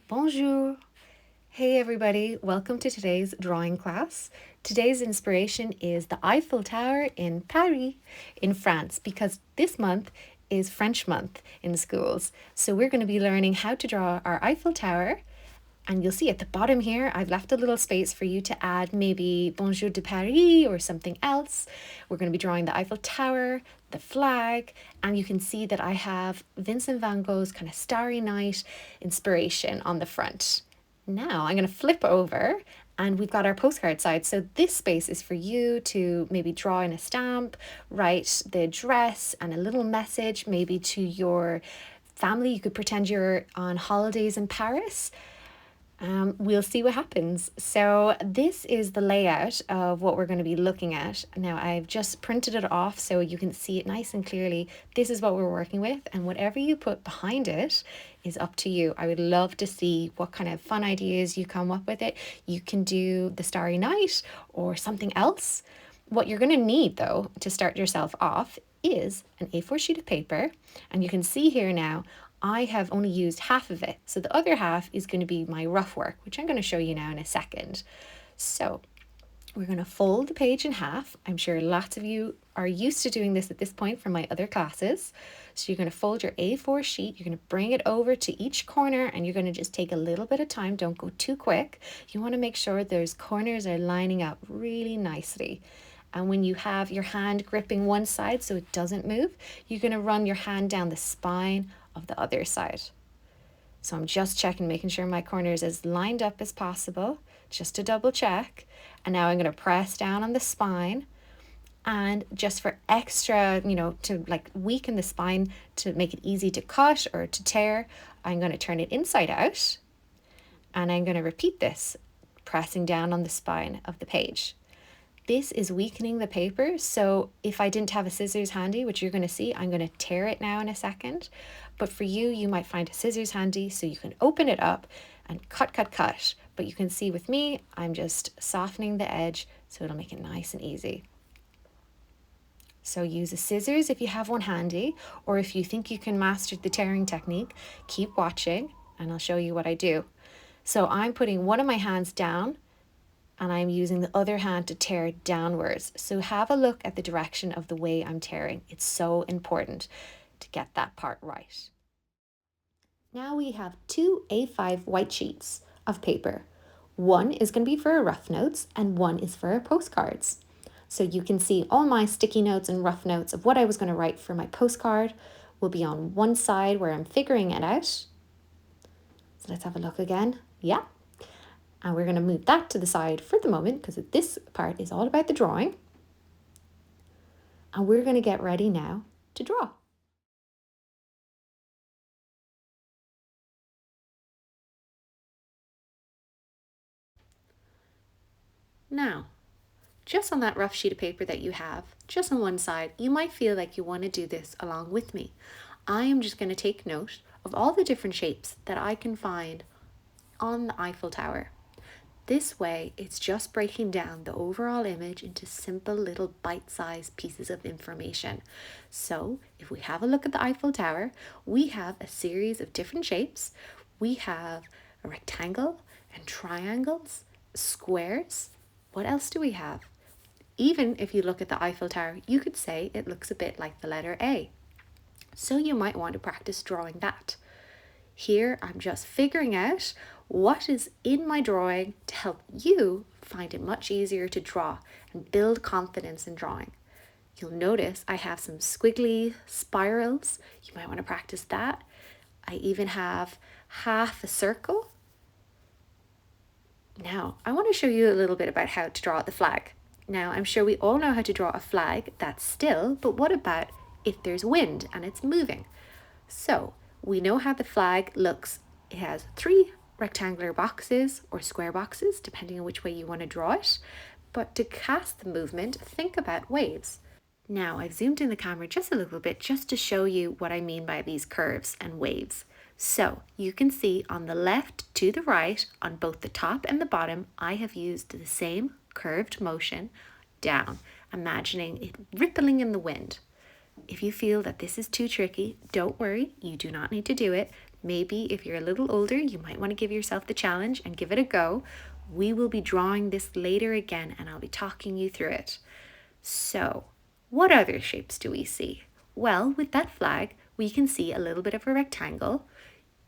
Bonjour. Hey everybody, welcome to today's drawing class. Today's inspiration is the Eiffel Tower in Paris, in France, because this month is French month in schools. So we're going to be learning how to draw our Eiffel Tower. And you'll see at the bottom here, I've left a little space for you to add maybe Bonjour de Paris or something else. We're going to be drawing the Eiffel Tower, the flag, and you can see that I have Vincent van Gogh's kind of Starry Night inspiration on the front. Now I'm going to flip over and we've got our postcard side. So this space is for you to maybe draw in a stamp, write the address and a little message maybe to your family. You could pretend you're on holidays in Paris. We'll see what happens. So this is the layout of what we're going to be looking at. Now I've just printed it off so you can see it nice and clearly. This is what we're working with, and whatever you put behind it is up to you. I would love to see what kind of fun ideas you come up with it. You can do the Starry Night or something else. What you're going to need though to start yourself off is an A4 sheet of paper, and you can see here now I have only used half of it. So the other half is going to be my rough work, which I'm going to show you now in a second. So we're going to fold the page in half. I'm sure lots of you are used to doing this at this point from my other classes. So you're going to fold your A4 sheet, you're going to bring it over to each corner, and you're going to just take a little bit of time. Don't go too quick. You want to make sure those corners are lining up really nicely. And when you have your hand gripping one side so it doesn't move, you're going to run your hand down the spine of the other side. So I'm just checking, making sure my corner is as lined up as possible, just to double check. And now I'm going to press down on the spine. And just for extra, to like weaken the spine to make it easy to cut or to tear, I'm going to turn it inside out. And I'm going to repeat this, pressing down on the spine of the page. This is weakening the paper, so if I didn't have a scissors handy, which you're going to see, I'm going to tear it now in a second. But for you, you might find a scissors handy so you can open it up and cut. But you can see with me, I'm just softening the edge so it'll make it nice and easy. So use a scissors if you have one handy, or if you think you can master the tearing technique, keep watching and I'll show you what I do. So I'm putting one of my hands down, and I'm using the other hand to tear downwards. So have a look at the direction of the way I'm tearing. It's so important to get that part right. Now we have two A5 white sheets of paper. One is going to be for our rough notes and one is for our postcards. So you can see all my sticky notes and rough notes of what I was going to write for my postcard will be on one side where I'm figuring it out. So let's have a look again. Yeah. And we're going to move that to the side for the moment because this part is all about the drawing. And we're going to get ready now to draw. Now, just on that rough sheet of paper that you have, just on one side, you might feel like you want to do this along with me. I am just going to take note of all the different shapes that I can find on the Eiffel Tower. This way, it's just breaking down the overall image into simple little bite-sized pieces of information. So if we have a look at the Eiffel Tower, we have a series of different shapes. We have a rectangle and triangles, squares. What else do we have? Even if you look at the Eiffel Tower, you could say it looks a bit like the letter A. So you might want to practice drawing that. Here, I'm just figuring out what is in my drawing to help you find it much easier to draw and build confidence in drawing. You'll notice I have some squiggly spirals. You might want to practice that. I even have half a circle. Now, I want to show you a little bit about how to draw the flag. Now, I'm sure we all know how to draw a flag that's still, but what about if there's wind and it's moving? So, we know how the flag looks. It has 3 rectangular boxes or square boxes, depending on which way you want to draw it. But to cast the movement, think about waves. Now, I've zoomed in the camera just a little bit just to show you what I mean by these curves and waves. So you can see on the left to the right, on both the top and the bottom, I have used the same curved motion down, imagining it rippling in the wind. If you feel that this is too tricky, don't worry, you do not need to do it. Maybe if you're a little older, you might want to give yourself the challenge and give it a go. We will be drawing this later again and I'll be talking you through it. So, what other shapes do we see? Well, with that flag, we can see a little bit of a rectangle,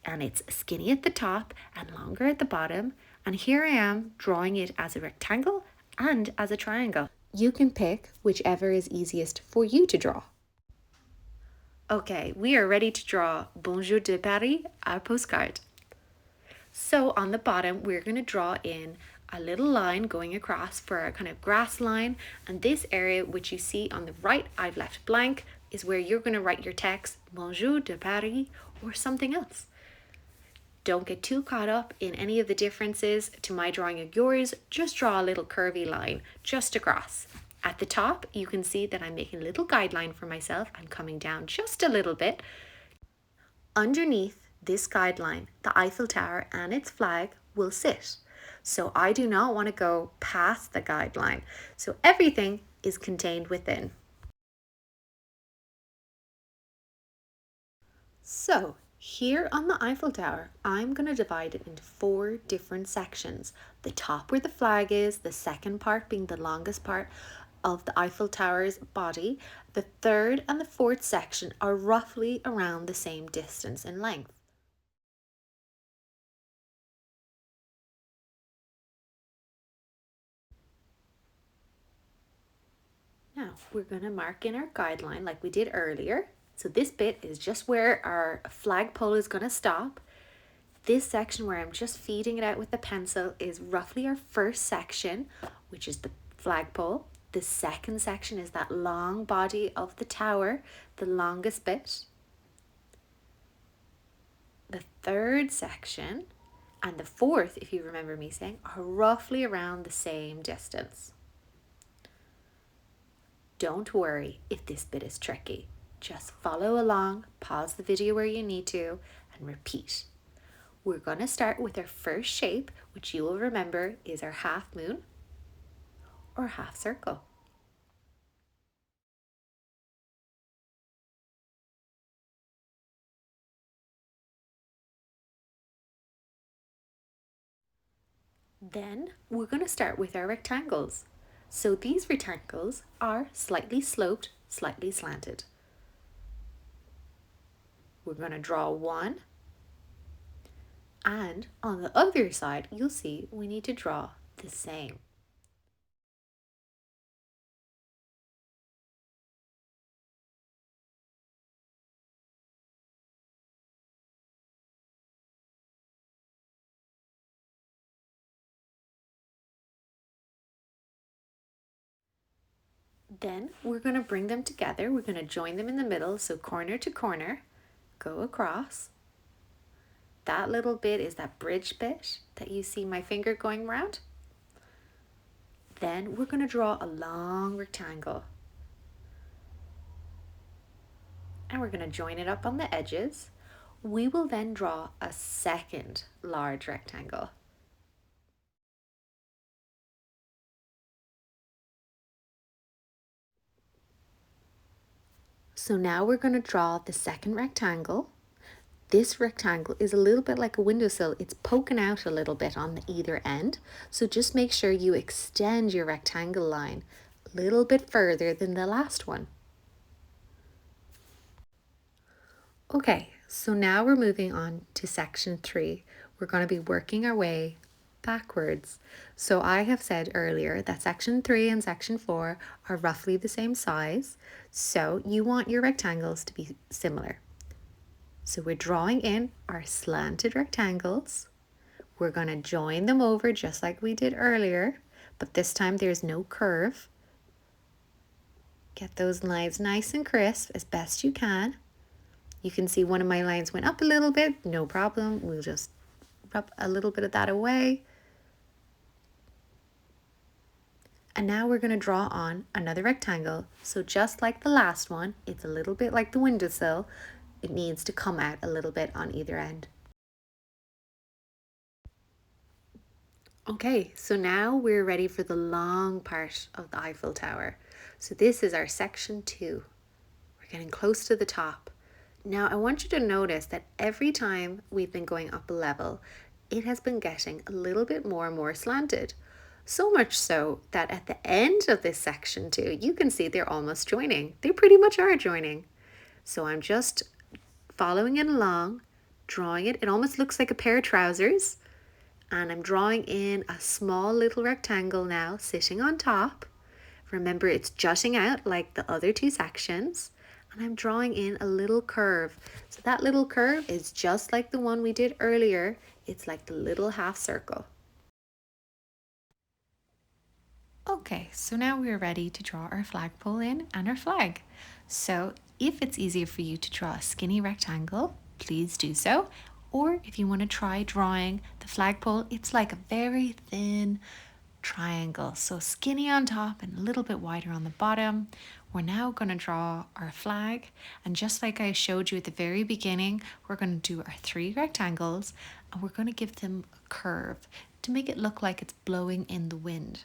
and it's skinny at the top and longer at the bottom. And here I am drawing it as a rectangle and as a triangle. You can pick whichever is easiest for you to draw. Okay, we are ready to draw Bonjour de Paris, our postcard. So on the bottom, we're going to draw in a little line going across for a kind of grass line. And this area, which you see on the right, I've left blank, is where you're going to write your text, Bonjour de Paris, or something else. Don't get too caught up in any of the differences to my drawing of yours. Just draw a little curvy line just across. At the top, you can see that I'm making a little guideline for myself. I'm coming down just a little bit. Underneath this guideline, the Eiffel Tower and its flag will sit. So I do not want to go past the guideline. So everything is contained within. So here on the Eiffel Tower, I'm going to divide it into 4 different sections. The top where the flag is, the second part being the longest part of the Eiffel Tower's body. The third and the fourth section are roughly around the same distance in length. Now we're going to mark in our guideline like we did earlier. So this bit is just where our flagpole is going to stop. This section where I'm just feeding it out with the pencil is roughly our first section, which is the flagpole. The second section is that long body of the tower, the longest bit. The third section and the fourth, if you remember me saying, are roughly around the same distance. Don't worry if this bit is tricky. Just follow along, pause the video where you need to, and repeat. We're going to start with our first shape, which you will remember is our half moon or half circle. Then we're going to start with our rectangles. So these rectangles are slightly sloped, slightly slanted. We're going to draw one, and on the other side, you'll see we need to draw the same. Then we're going to bring them together. We're going to join them in the middle, so corner to corner, go across. That little bit is that bridge bit that you see my finger going around. Then we're going to draw a long rectangle. And we're going to join it up on the edges. We will then draw a second large rectangle. So now we're going to draw the second rectangle. This rectangle is a little bit like a windowsill. It's poking out a little bit on the either end. So just make sure you extend your rectangle line a little bit further than the last one. Okay, so now we're moving on to section 3. We're going to be working our way backwards. So I have said earlier that section 3 and section 4 are roughly the same size. So you want your rectangles to be similar. So we're drawing in our slanted rectangles. We're going to join them over just like we did earlier, but this time there's no curve. Get those lines nice and crisp as best you can. You can see one of my lines went up a little bit, no problem. We'll just rub a little bit of that away. And now we're going to draw on another rectangle. So just like the last one, it's a little bit like the windowsill. It needs to come out a little bit on either end. Okay, so now we're ready for the long part of the Eiffel Tower. So this is our section 2. We're getting close to the top. Now I want you to notice that every time we've been going up a level, it has been getting a little bit more and more slanted. So much so that at the end of this section too, you can see they're almost joining. They pretty much are joining. So I'm just following it along, drawing it. It almost looks like a pair of trousers. And I'm drawing in a small little rectangle now sitting on top. Remember, it's jutting out like the other two sections. And I'm drawing in a little curve. So that little curve is just like the one we did earlier. It's like the little half circle. Okay, so now we're ready to draw our flagpole in and our flag. So if it's easier for you to draw a skinny rectangle, please do so. Or if you want to try drawing the flagpole, it's like a very thin triangle. So skinny on top and a little bit wider on the bottom. We're now going to draw our flag. And just like I showed you at the very beginning, we're going to do our 3 rectangles and we're going to give them a curve to make it look like it's blowing in the wind.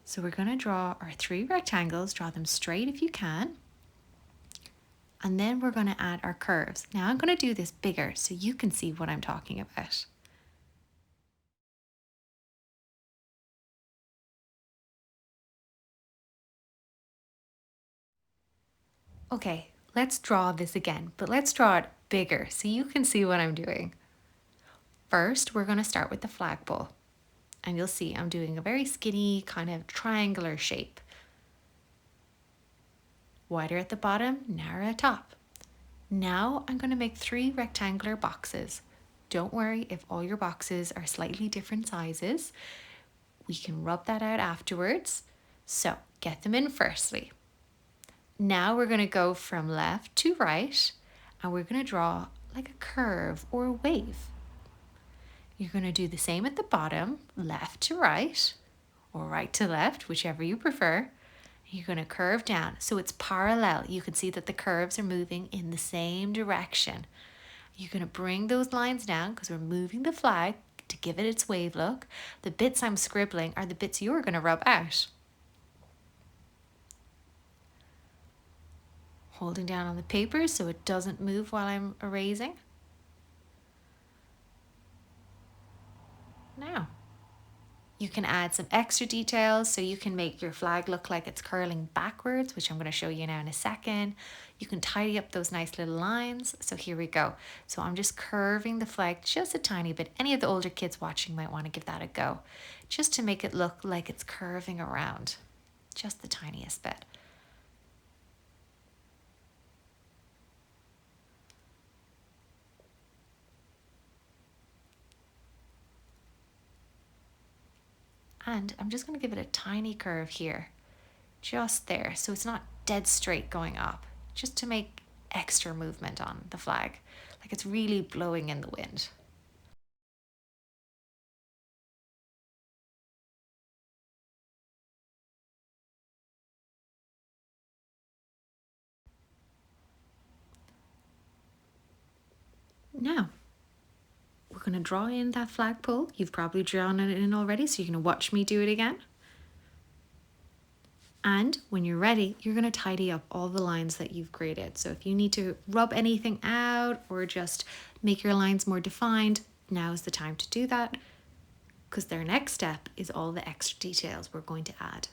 So we're going to draw our 3 rectangles, draw them straight if you can. And then we're going to add our curves. Now I'm going to do this bigger so you can see what I'm talking about. Okay, let's draw this again, but let's draw it bigger so you can see what I'm doing. First, we're going to start with the flagpole. And you'll see I'm doing a very skinny kind of triangular shape. Wider at the bottom, narrow at top. Now I'm going to make 3 rectangular boxes. Don't worry if all your boxes are slightly different sizes. We can rub that out afterwards. So get them in firstly. Now we're going to go from left to right and we're going to draw like a curve or a wave. You're going to do the same at the bottom, left to right or right to left, whichever you prefer. You're going to curve down so it's parallel. You can see that the curves are moving in the same direction. You're going to bring those lines down because we're moving the flag to give it its wave look. The bits I'm scribbling are the bits you're going to rub out. Holding down on the paper so it doesn't move while I'm erasing. Now, you can add some extra details so you can make your flag look like it's curling backwards, which I'm going to show you now in a second. You can tidy up those nice little lines. So here we go. So I'm just curving the flag just a tiny bit. Any of the older kids watching might want to give that a go, just to make it look like it's curving around, just the tiniest bit. And I'm just going to give it a tiny curve here, just there, so it's not dead straight going up, just to make extra movement on the flag, like it's really blowing in the wind. Now, we're going to draw in that flagpole. You've probably drawn it in already, so you're going to watch me do it again. And when you're ready, you're going to tidy up all the lines that you've created. So if you need to rub anything out or just make your lines more defined, now is the time to do that, because their next step is all the extra details we're going to add.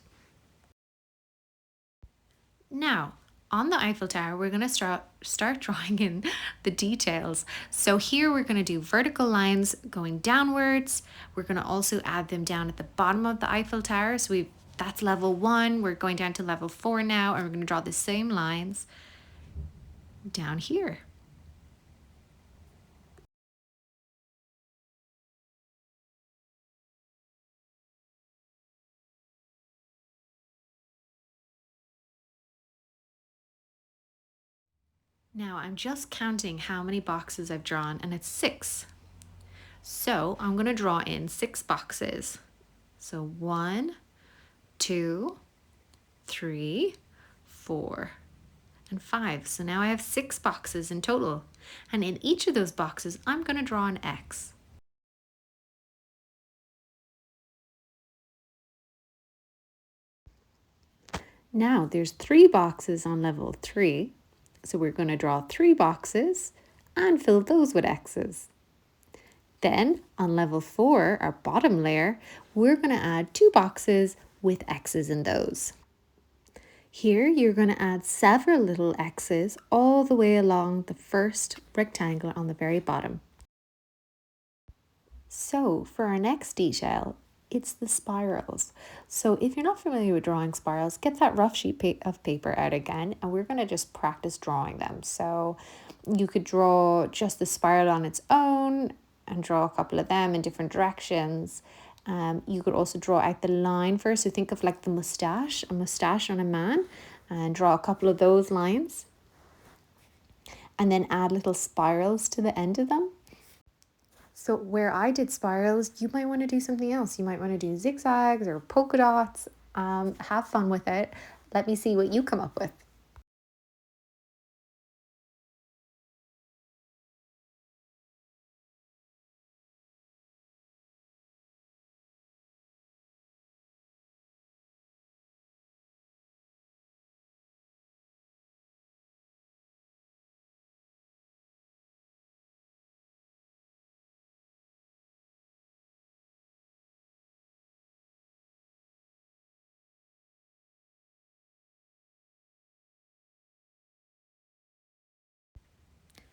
Now, on the Eiffel Tower, we're going to start drawing in the details. So here we're going to do vertical lines going downwards. We're going to also add them down at the bottom of the Eiffel Tower. So that's level 1. We're going down to level 4 now, and we're going to draw the same lines down here. Now I'm just counting how many boxes I've drawn, and it's 6. So I'm going to draw in 6 boxes. So 1, 2, 3, 4, and 5. So now I have 6 boxes in total. And in each of those boxes, I'm going to draw an X. Now there's 3 boxes on level 3. So we're going to draw 3 boxes and fill those with X's. Then on level 4, our bottom layer, we're going to add 2 boxes with X's in those. Here you're going to add several little X's all the way along the first rectangle on the very bottom. So for our next detail, it's the spirals. So if you're not familiar with drawing spirals, get that rough sheet of paper out again, and we're going to just practice drawing them. So you could draw just the spiral on its own and draw a couple of them in different directions. You could also draw out the line first. So think of like the mustache, a mustache on a man, and draw a couple of those lines. And then add little spirals to the end of them. So where I did spirals, you might want to do something else. You might want to do zigzags or polka dots. Have fun with it. Let me see what you come up with.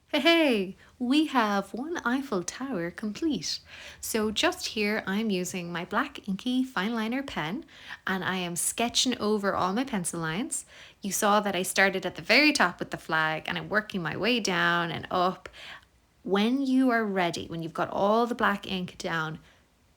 Hey, we have one Eiffel Tower complete. So just here I'm using my black inky fine liner pen and I am sketching over all my pencil lines. You saw that I started at the very top with the flag and I'm working my way down and up. When you are ready, when you've got all the black ink down,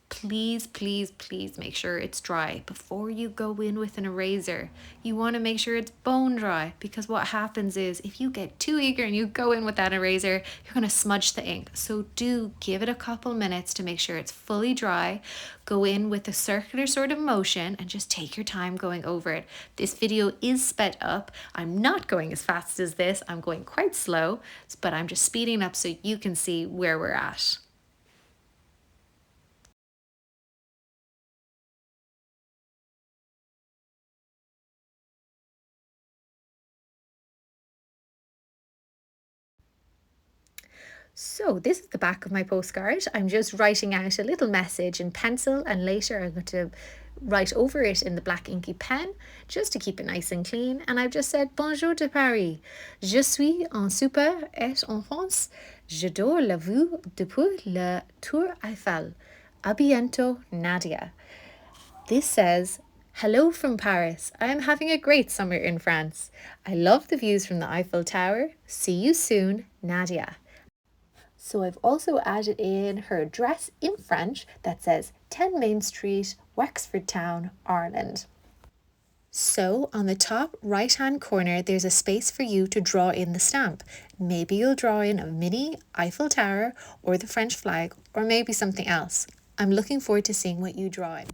please, please, please make sure it's dry before you go in with an eraser. You want to make sure it's bone dry, because what happens is if you get too eager and you go in with that eraser, you're going to smudge the ink. So do give it a couple minutes to make sure it's fully dry. Go in with a circular sort of motion and just take your time going over it. This video is sped up. I'm not going as fast as this. I'm going quite slow, but I'm just speeding up so you can see where we're at. So this is the back of my postcard. I'm just writing out a little message in pencil, and later I'm going to write over it in the black inky pen just to keep it nice and clean. And I've just said Bonjour de Paris. Je suis en super et en France. J'adore la vue depuis la Tour Eiffel. A bientôt, Nadia. This says, hello from Paris. I am having a great summer in France. I love the views from the Eiffel Tower. See you soon, Nadia. So I've also added in her address in French that says 10 Main Street, Wexford Town, Ireland. So on the top right hand corner, there's a space for you to draw in the stamp. Maybe you'll draw in a mini Eiffel Tower or the French flag, or maybe something else. I'm looking forward to seeing what you draw in.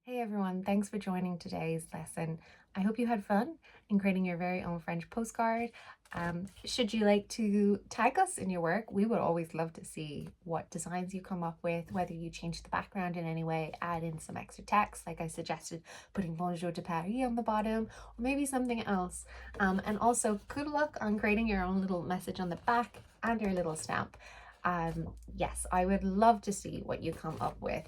Hey everyone, thanks for joining today's lesson. I hope you had fun in creating your very own French postcard. Should you like to tag us in your work, we would always love to see what designs you come up with, whether you change the background in any way, add in some extra text, like I suggested, putting Bonjour de Paris on the bottom, or maybe something else. And also, good luck on creating your own little message on the back and your little stamp. Yes, I would love to see what you come up with.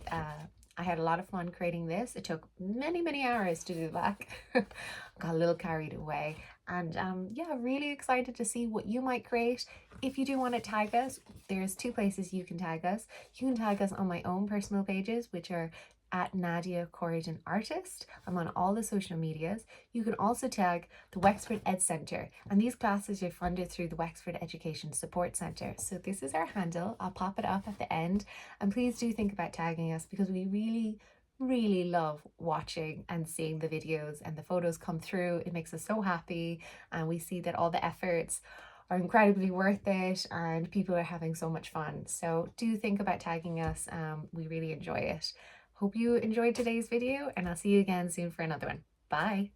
I had a lot of fun creating this. It took many, many hours to do that. Got a little carried away. And yeah, really excited to see what you might create. If you do want to tag us, there's 2 places you can tag us. You can tag us on my own personal pages, which are at Nadia Corridan Artist. I'm on all the social medias. You can also tag the Wexford Ed Centre, and these classes are funded through the Wexford Education Support Centre. So this is our handle. I'll pop it up at the end, and please do think about tagging us, because we really love watching and seeing the videos and the photos come through. It makes us so happy, and we see that all the efforts are incredibly worth it and people are having so much fun. So do think about tagging us. We really enjoy it. Hope you enjoyed today's video, and I'll see you again soon for another one. Bye.